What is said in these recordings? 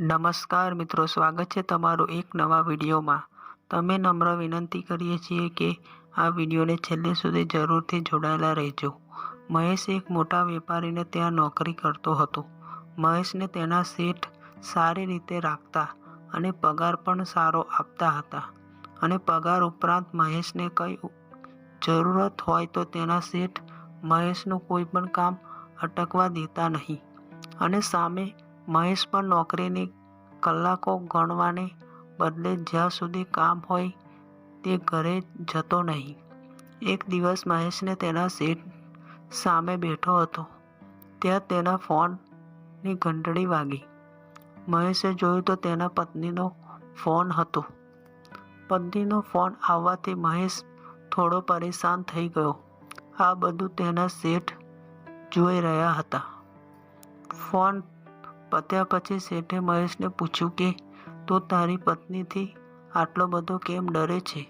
નમસ્કાર મિત્રો, સ્વાગત છે તમારું એક નવા વિડીયોમાં। તમે નમ્ર વિનંતી કરીએ છીએ કે આ વિડીયોને છેલ્લે સુધી જરૂરથી જોડાયેલા રહેજો। મહેશ એક મોટા વેપારીને ત્યાં નોકરી કરતો હતો। મહેશને તેના શેઠ સારી રીતે રાખતા અને પગાર પણ સારો આપતા હતા અને પગાર ઉપરાંત મહેશને કંઈ જરૂરત હોય તો તેના શેઠ મહેશનું કોઈ પણ કામ અટકવા દેતા નહીં અને સામે મહેશ પણ નોકરીની કલાકો ગણવાને બદલે જ્યાં સુધી કામ હોય તે ઘરે જતો નહીં। એક દિવસ મહેશને તેના શેઠ સામે બેઠો હતો ત્યાં તેના ફોનની ઘંટડી વાગી। મહેશે જોયું તો તેના પત્નીનો ફોન હતો। પત્નીનો ફોન આવવાથી મહેશ થોડો પરેશાન થઈ ગયો। આ બધું તેના શેઠ જોઈ રહ્યા હતા। ફોન પત્યા પછી શેઠે મહેશને પૂછ્યું કે તું તારી પત્નીથી આટલો બધો કેમ ડરે છે?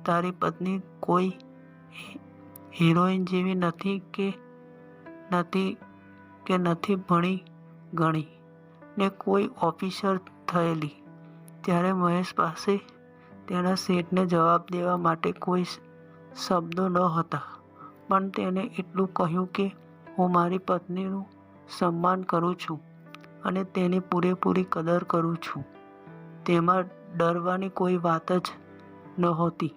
તારી પત્ની કોઈ હિરોઈન જેવી નથી કે નથી ભણી ગણી ને કોઈ ઓફિસર થયેલી? ત્યારે મહેશ પાસે તેના શેઠને જવાબ દેવા માટે કોઈ શબ્દો ન હતા, પણ તેણે એટલું કહ્યું કે હું મારી પત્નીનું સન્માન કરું છું અને તેની પૂરેપૂરી કદર કરું છું। તેમાં ડરવાની કોઈ વાત જ નહોતી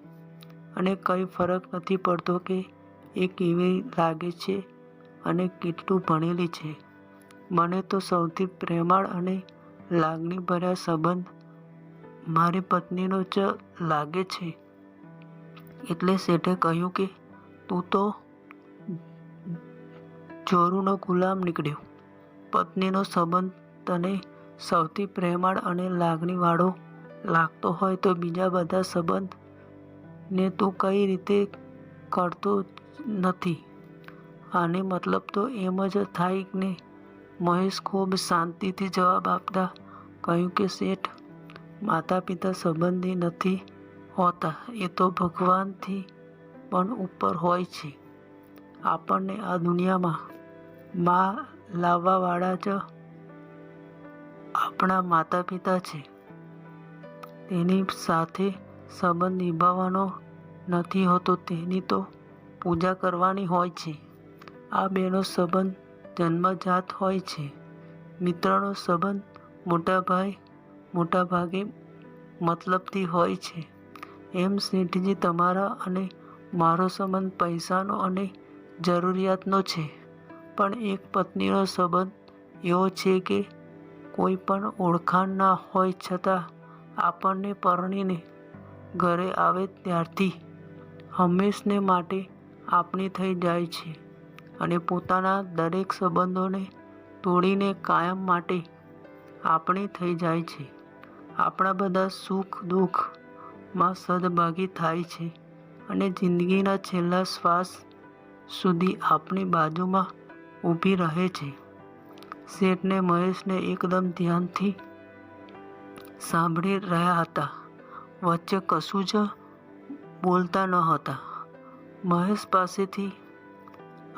અને કંઈ ફરક નથી પડતો કે એ કેવી લાગે છે અને કેટલું ભણેલી છે। મને તો સૌથી પ્રેમાળ અને લાગણીભર્યા સંબંધ મારી પત્નીનો જ લાગે છે। એટલે શેઠે કહ્યું કે તું તો ચોરૂનો ગુલામ નીકળ્યો। પત્નીનો સંબંધ તને સૌથી પ્રેમાળ અને લાગણીવાળો લાગતો હોય તો બીજા બધા સંબંધને તું કઈ રીતે કરતો નથી? આને મતલબ તો એમ જ થાય ને? મહેશ ખૂબ શાંતિથી જવાબ આપતા કહ્યું કે શેઠ, માતા પિતા સંબંધી નથી હોતા, એ તો ભગવાનથી પણ ઉપર હોય છે। આપણને આ દુનિયામાં માં લાવવાવાળા જ આપણા માતા પિતા છે। તેની સાથે સંબંધ નિભાવવાનો નથી હોતો, તેની તો પૂજા કરવાની હોય છે। આ બેનો સંબંધ જન્મજાત હોય છે। મિત્રનો સંબંધ મોટાભાગે મતલબથી હોય છે। એમ શેઠજી, તમારા અને મારો સંબંધ પૈસાનો અને જરૂરિયાતનો છે, પણ એક પત્નીનો સંબંધ એવો છે કે કોઈ પણ ઓળખાણ ના હોય છતાં આપણને પરણીને ઘરે આવે ત્યારથી હંમેશને માટે આપણી થઈ જાય છે અને પોતાના દરેક સંબંધોને તોડીને કાયમ માટે આપણી થઈ જાય છે। આપણા બધા સુખ દુઃખમાં સહભાગી થાય છે અને જિંદગીના છેલ્લા શ્વાસ સુધી આપણી બાજુમાં ઊભી રહે છે। શેઠને મહેશને એકદમ ધ્યાનથી સાંભળી રહ્યા હતા, વચ્ચે કશું જ બોલતા ન હતા। મહેશ પાસેથી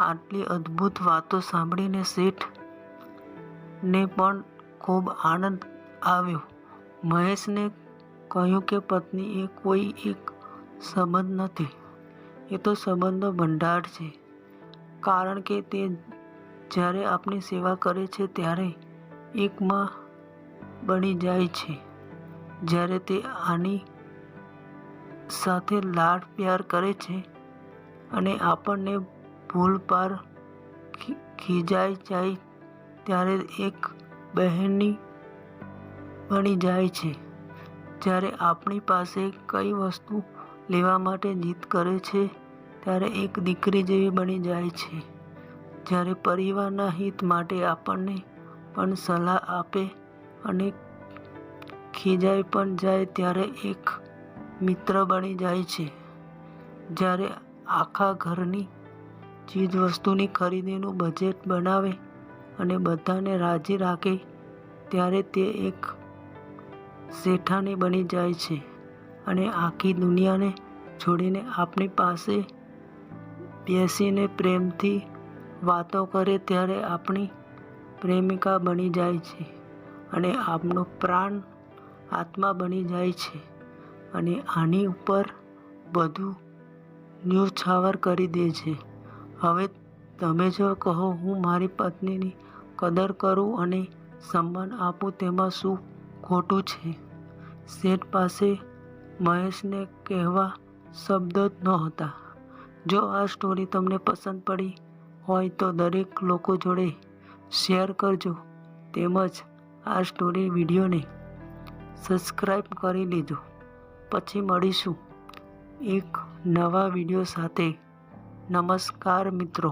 આટલી અદ્ભુત વાતો સાંભળીને શેઠને પણ ખૂબ આનંદ આવ્યો। મહેશને કહ્યું કે પત્ની એ કોઈ એક સંબંધ નથી, એ તો સંબંધનો ભંડાર છે। કારણ કે તે જ્યારે આપણી સેવા કરે છે ત્યારે એક માં બની જાય છે। જ્યારે તે આની સાથે લાડ પ્યાર કરે છે અને આપણને ભૂલપાર ખીજાઈ જાય ત્યારે એક બહેનની બની જાય છે। જ્યારે આપણી પાસે કઈ વસ્તુ લેવા માટે જીદ કરે છે ત્યારે એક દીકરી જેવી બની જાય છે। જ્યારે પરિવારના હિત માટે આપણને પણ સલાહ આપે અને ખીજાઈ પણ જાય ત્યારે એક મિત્ર બની જાય છે। જ્યારે આખા ઘરની ચીજવસ્તુની ખરીદીનું બજેટ બનાવે અને બધાને રાજી રાખે ત્યારે તે એક શેઠાણી બની જાય છે અને આખી દુનિયાને છોડીને આપણી પાસે બેસીને પ્રેમથી વાતો કરે ત્યારે આપણી પ્રેમિકા બની જાય છે। અને આપનો પ્રાણ આત્મા બની જાય છે અને આની ઉપર બધું ન્યૂછાવર કરી દે છે. હવે તમે જો કહો હું મારી પત્નીની કદર કરું અને સન્માન આપું તેમાં શું ખોટું છે? શેઠ પાસે મહેશને કહેવા શબ્દ જ નહોતા. જો આ સ્ટોરી તમને પસંદ પડી હોય તો દરેક લોકો જોડે શેર કરજો, તેમજ આ સ્ટોરી વિડીયોને સબસ્ક્રાઈબ કરી લેજો. પછી મળીશું એક નવા વિડીયો સાથે. નમસ્કાર મિત્રો.